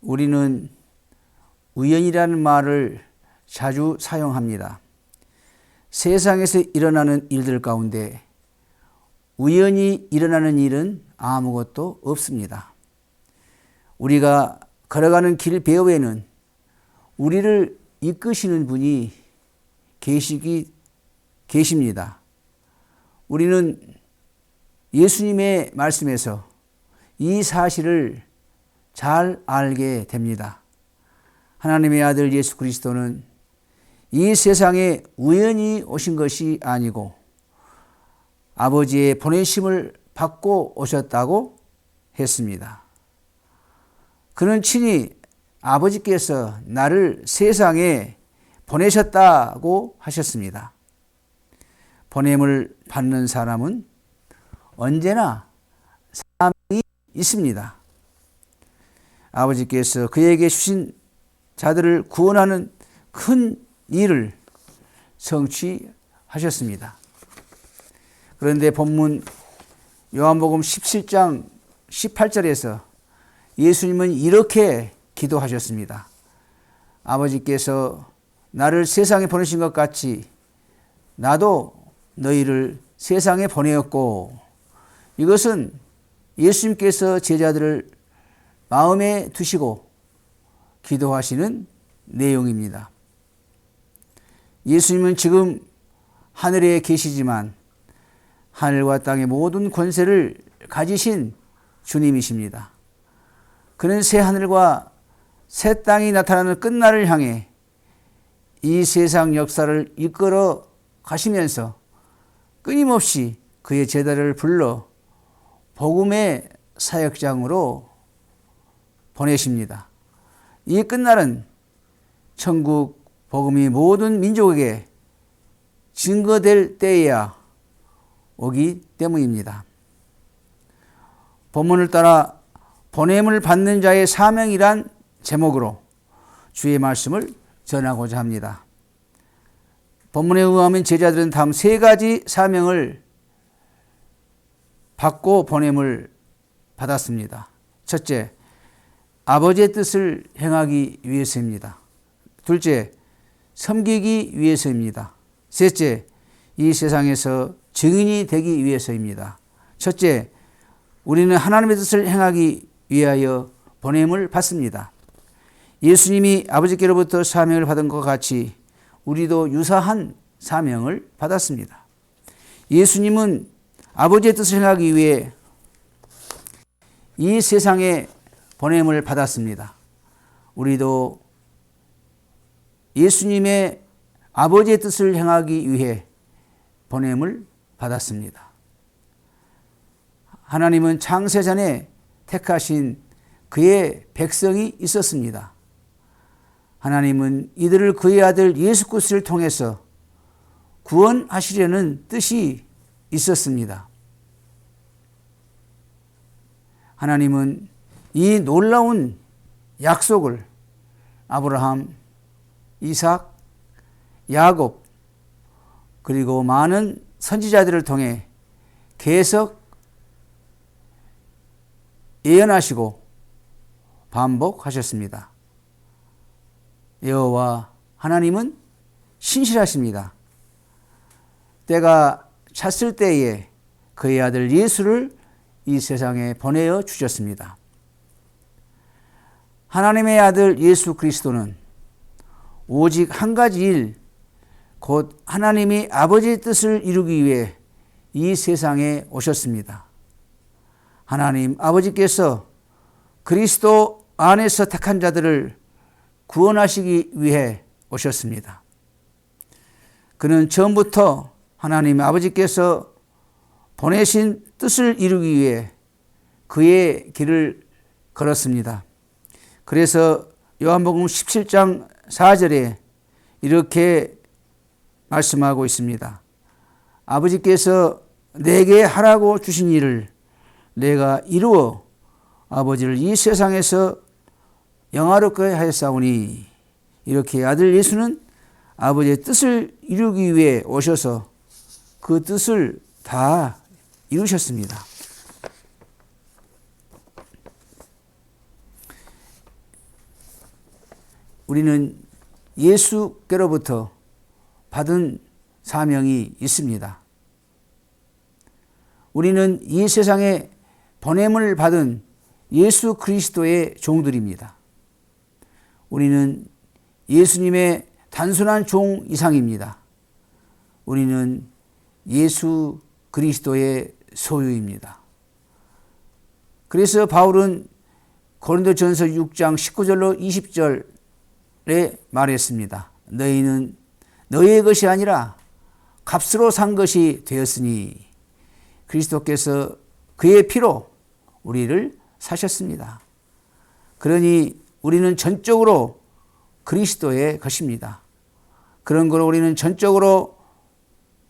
우리는 우연이라는 말을 자주 사용합니다. 세상에서 일어나는 일들 가운데 우연히 일어나는 일은 아무것도 없습니다. 우리가 걸어가는 길 배후에는 우리를 이끄시는 분이 계십니다. 우리는 예수님의 말씀에서 이 사실을 잘 알게 됩니다. 하나님의 아들 예수 그리스도는 이 세상에 우연히 오신 것이 아니고 아버지의 보내심을 받고 오셨다고 했습니다. 그는 친히 아버지께서 나를 세상에 보내셨다고 하셨습니다. 보냄을 받는 사람은 언제나 사명이 있습니다. 아버지께서 그에게 주신 자들을 구원하는 큰 일을 성취하셨습니다. 그런데 본문 요한복음 17장 18절에서 예수님은 이렇게 기도하셨습니다. 아버지께서 나를 세상에 보내신 것 같이 나도 너희를 세상에 보내었고, 이것은 예수님께서 제자들을 마음에 두시고 기도하시는 내용입니다. 예수님은 지금 하늘에 계시지만 하늘과 땅의 모든 권세를 가지신 주님이십니다. 그는 새 하늘과 새 땅이 나타나는 끝날을 향해 이 세상 역사를 이끌어 가시면서 끊임없이 그의 제자를 불러 복음의 사역장으로 보내십니다. 이 끝날은 천국 복음이 모든 민족에게 증거될 때에야 오기 때문입니다. 본문을 따라 보냄을 받는 자의 사명이란 제목으로 주의 말씀을 전하고자 합니다. 본문에 의하면 제자들은 다음 세 가지 사명을 받고 보냄을 받았습니다. 첫째, 아버지의 뜻을 행하기 위해서입니다. 둘째, 섬기기 위해서입니다. 셋째, 이 세상에서 증인이 되기 위해서입니다. 첫째, 우리는 하나님의 뜻을 행하기 위하여 보냄을 받습니다. 예수님이 아버지께로부터 사명을 받은 것 같이 우리도 유사한 사명을 받았습니다. 예수님은 아버지의 뜻을 행하기 위해 이 세상에 보냄을 받았습니다. 우리도 예수님의 아버지의 뜻을 행하기 위해 보냄을 받았습니다. 하나님은 창세전에 택하신 그의 백성이 있었습니다. 하나님은 이들을 그의 아들 예수 그리스도를 통해서 구원하시려는 뜻이 있었습니다. 하나님은 이 놀라운 약속을 아브라함, 이삭, 야곱 그리고 많은 선지자들을 통해 계속 예언하시고 반복하셨습니다. 여호와 하나님은 신실하십니다. 때가 찼을 때에 그의 아들 예수를 이 세상에 보내어 주셨습니다. 하나님의 아들 예수 그리스도는 오직 한 가지 일, 곧 하나님이 아버지의 뜻을 이루기 위해 이 세상에 오셨습니다. 하나님 아버지께서 그리스도 안에서 택한 자들을 구원하시기 위해 오셨습니다. 그는 처음부터 하나님 아버지께서 보내신 뜻을 이루기 위해 그의 길을 걸었습니다. 그래서 요한복음 17장 4절에 이렇게 말씀하고 있습니다. 아버지께서 내게 하라고 주신 일을 내가 이루어 아버지를 이 세상에서 영화롭게 하였사오니, 이렇게 아들 예수는 아버지의 뜻을 이루기 위해 오셔서 그 뜻을 다 이루셨습니다. 우리는 예수께로부터 받은 사명이 있습니다. 우리는 이 세상에 보냄을 받은 예수 그리스도의 종들입니다. 우리는 예수님의 단순한 종 이상입니다. 우리는 예수 그리스도의 소유입니다. 그래서 바울은 고린도전서 6장 19절로 20절에 말했습니다. 너희는 너희의 것이 아니라 값으로 산 것이 되었으니 그리스도께서 그의 피로 우리를 사셨습니다. 그러니 우리는 전적으로 그리스도의 것입니다. 그런 거로 우리는 전적으로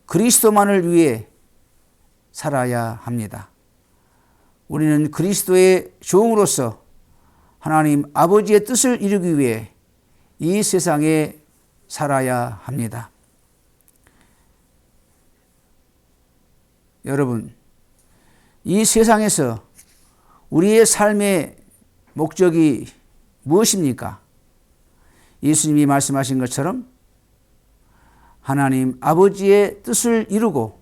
그리스도만을 위해 살아야 합니다. 우리는 그리스도의 종으로서 하나님 아버지의 뜻을 이루기 위해 이 세상에 살아야 합니다. 여러분, 이 세상에서 우리의 삶의 목적이 무엇입니까? 예수님이 말씀하신 것처럼 하나님 아버지의 뜻을 이루고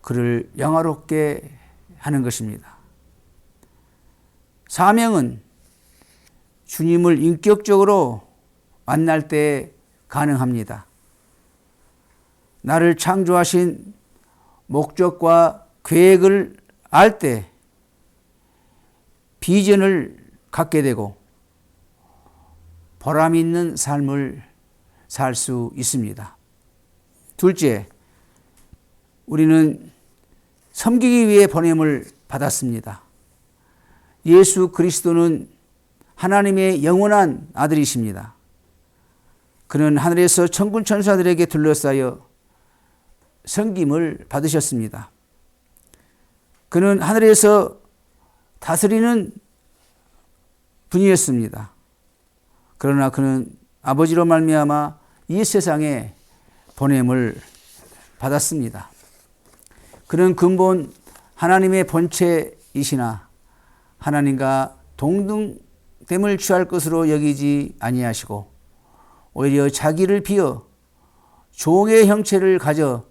그를 영화롭게 하는 것입니다. 사명은 주님을 인격적으로 만날 때 가능합니다. 나를 창조하신 목적과 계획을 알 때 비전을 갖게 되고 보람 있는 삶을 살 수 있습니다. 둘째, 우리는 섬기기 위해 보냄을 받았습니다. 예수 그리스도는 하나님의 영원한 아들이십니다. 그는 하늘에서 천군 천사들에게 둘러싸여 섬김을 받으셨습니다. 그는 하늘에서 다스리는 분이었습니다. 그러나 그는 아버지로 말미암아 이 세상에 보냄을 받았습니다. 그는 근본 하나님의 본체이시나 하나님과 동등됨을 취할 것으로 여기지 아니하시고 오히려 자기를 비어 종의 형체를 가져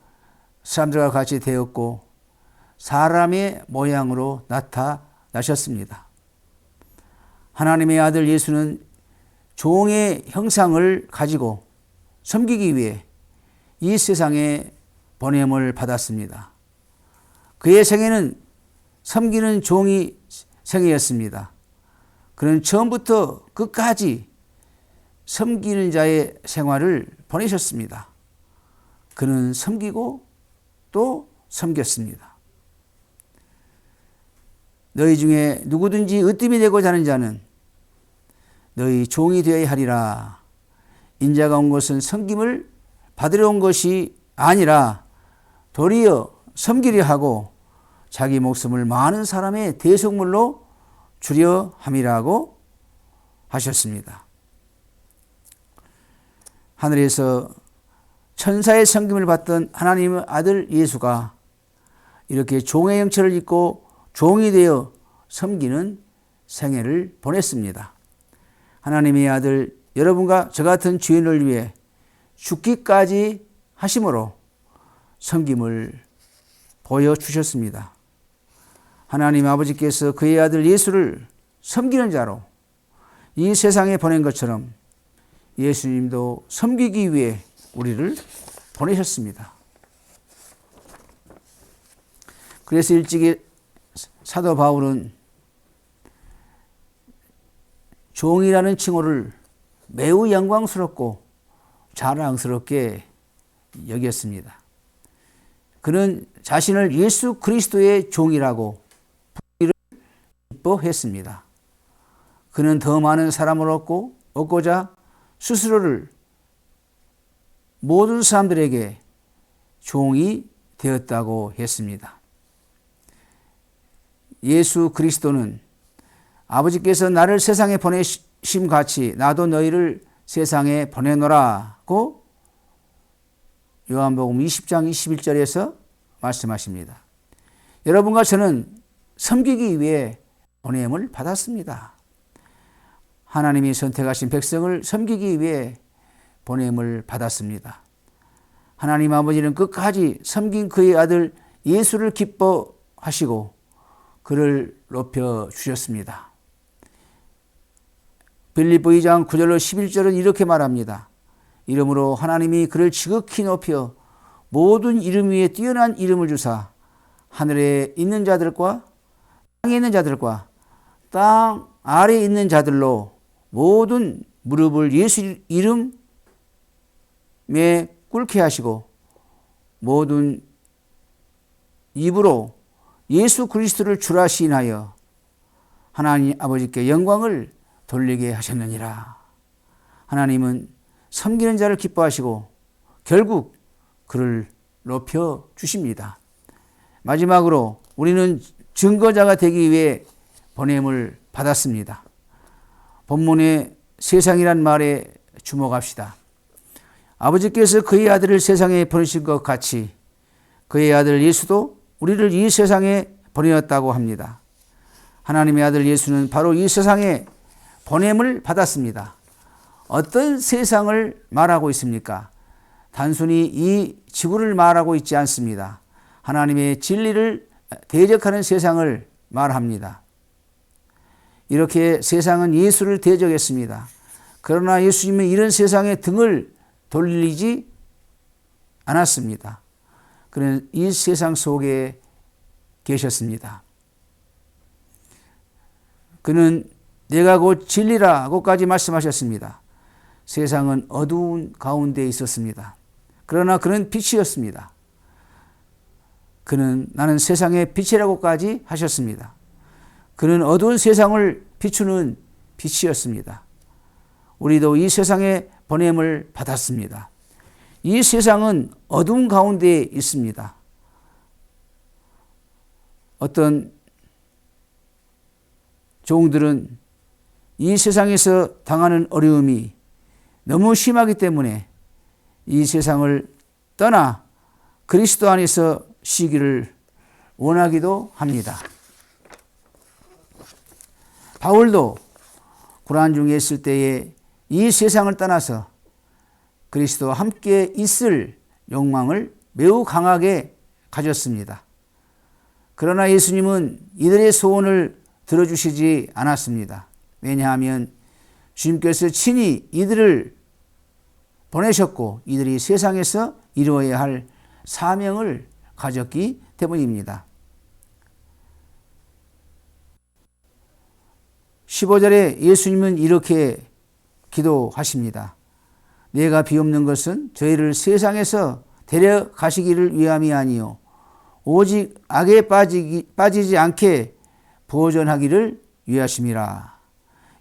사람들과 같이 되었고 사람의 모양으로 나타나셨습니다. 하나님의 아들 예수는 종의 형상을 가지고 섬기기 위해 이 세상에 보냄을 받았습니다. 그의 생애는 섬기는 종이 생애였습니다. 그는 처음부터 끝까지 섬기는 자의 생활을 보내셨습니다. 그는 섬기고 또 섬겼습니다. 너희 중에 누구든지 으뜸이 되고자 하는 자는 너희 종이 되어야 하리라. 인자가 온 것은 섬김을 받으러 온 것이 아니라 도리어 섬기려 하고 자기 목숨을 많은 사람의 대속물로 주려 함이라고 하셨습니다. 하늘에서 천사의 섬김을 받던 하나님의 아들 예수가 이렇게 종의 형체를 입고 종이 되어 섬기는 생애를 보냈습니다. 하나님의 아들 여러분과 저 같은 죄인을 위해 죽기까지 하심으로 섬김을 보여주셨습니다. 하나님 아버지께서 그의 아들 예수를 섬기는 자로 이 세상에 보낸 것처럼 예수님도 섬기기 위해 우리를 보내셨습니다. 그래서 일찍이 사도 바울은 종이라는 칭호를 매우 영광스럽고 자랑스럽게 여겼습니다. 그는 자신을 예수 그리스도의 종이라고 부르기를 기뻐했습니다. 그는 더 많은 사람을 얻고자 스스로를 모든 사람들에게 종이 되었다고 했습니다. 예수 그리스도는 아버지께서 나를 세상에 보내심 같이 나도 너희를 세상에 보내노라고 요한복음 20장 21절에서 말씀하십니다. 여러분과 저는 섬기기 위해 보냄을 받았습니다. 하나님이 선택하신 백성을 섬기기 위해 보냄을 받았습니다. 하나님 아버지는 끝까지 섬긴 그의 아들 예수를 기뻐하시고 그를 높여주셨습니다. 빌립보 2장 9절로 11절은 이렇게 말합니다. 이러므로 하나님이 그를 지극히 높여 모든 이름 위에 뛰어난 이름을 주사 하늘에 있는 자들과 땅에 있는 자들과 땅 아래에 있는 자들로 모든 무릎을 예수 이름에 꿇게 하시고 모든 입으로 예수 그리스도를 주라 시인하여 하나님 아버지께 영광을 돌리게 하셨느니라. 하나님은 섬기는 자를 기뻐하시고 결국 그를 높여 주십니다. 마지막으로 우리는 증거자가 되기 위해 보냄을 받았습니다. 본문의 세상이란 말에 주목합시다. 아버지께서 그의 아들을 세상에 보내신 것 같이 그의 아들 예수도 우리를 이 세상에 보내었다고 합니다. 하나님의 아들 예수는 바로 이 세상에 보냄을 받았습니다. 어떤 세상을 말하고 있습니까? 단순히 이 지구를 말하고 있지 않습니다. 하나님의 진리를 대적하는 세상을 말합니다. 이렇게 세상은 예수를 대적했습니다. 그러나 예수님은 이런 세상에 등을 돌리지 않았습니다. 그는 이 세상 속에 계셨습니다. 그는 내가 곧 진리라고까지 말씀하셨습니다. 세상은 어두운 가운데 있었습니다. 그러나 그는 빛이었습니다. 그는 나는 세상의 빛이라고까지 하셨습니다. 그는 어두운 세상을 비추는 빛이었습니다. 우리도 이 세상에 보냄을 받았습니다. 이 세상은 어두운 가운데 있습니다. 어떤 종들은 이 세상에서 당하는 어려움이 너무 심하기 때문에 이 세상을 떠나 그리스도 안에서 쉬기를 원하기도 합니다. 바울도 고난 중에 있을 때에 이 세상을 떠나서 그리스도와 함께 있을 욕망을 매우 강하게 가졌습니다. 그러나 예수님은 이들의 소원을 들어주시지 않았습니다. 왜냐하면 주님께서 친히 이들을 보내셨고 이들이 세상에서 이루어야 할 사명을 가졌기 때문입니다. 15절에 예수님은 이렇게 기도하십니다. 내가 비옵는 것은 저희를 세상에서 데려가시기를 위함이 아니요 오직 악에 빠지지 않게 보존하기를 위하심이라.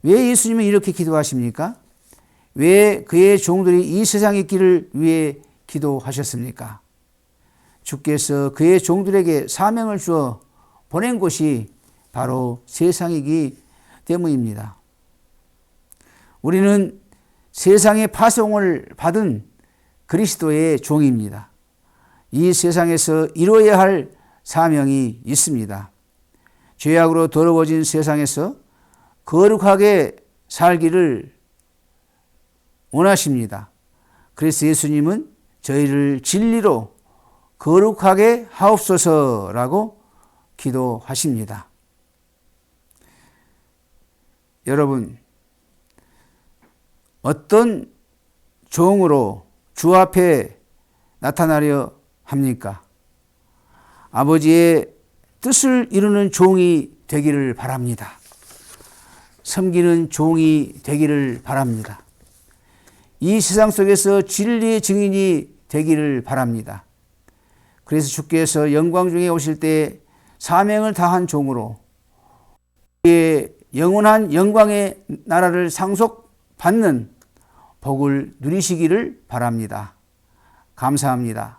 왜 예수님은 이렇게 기도하십니까? 왜 그의 종들이 이 세상에 있기를 위해 기도하셨습니까? 주께서 그의 종들에게 사명을 주어 보낸 곳이 바로 세상이기 때문입니다. 우리는 세상의 파송을 받은 그리스도의 종입니다. 이 세상에서 이루어야 할 사명이 있습니다. 죄악으로 더러워진 세상에서 거룩하게 살기를 원하십니다. 그래서 예수님은 저희를 진리로 거룩하게 하옵소서라고 기도하십니다. 여러분, 어떤 종으로 주 앞에 나타나려 합니까? 아버지의 뜻을 이루는 종이 되기를 바랍니다. 섬기는 종이 되기를 바랍니다. 이 세상 속에서 진리의 증인이 되기를 바랍니다. 그래서 주께서 영광 중에 오실 때 사명을 다한 종으로 그의 영원한 영광의 나라를 상속받는 복을 누리시기를 바랍니다. 감사합니다.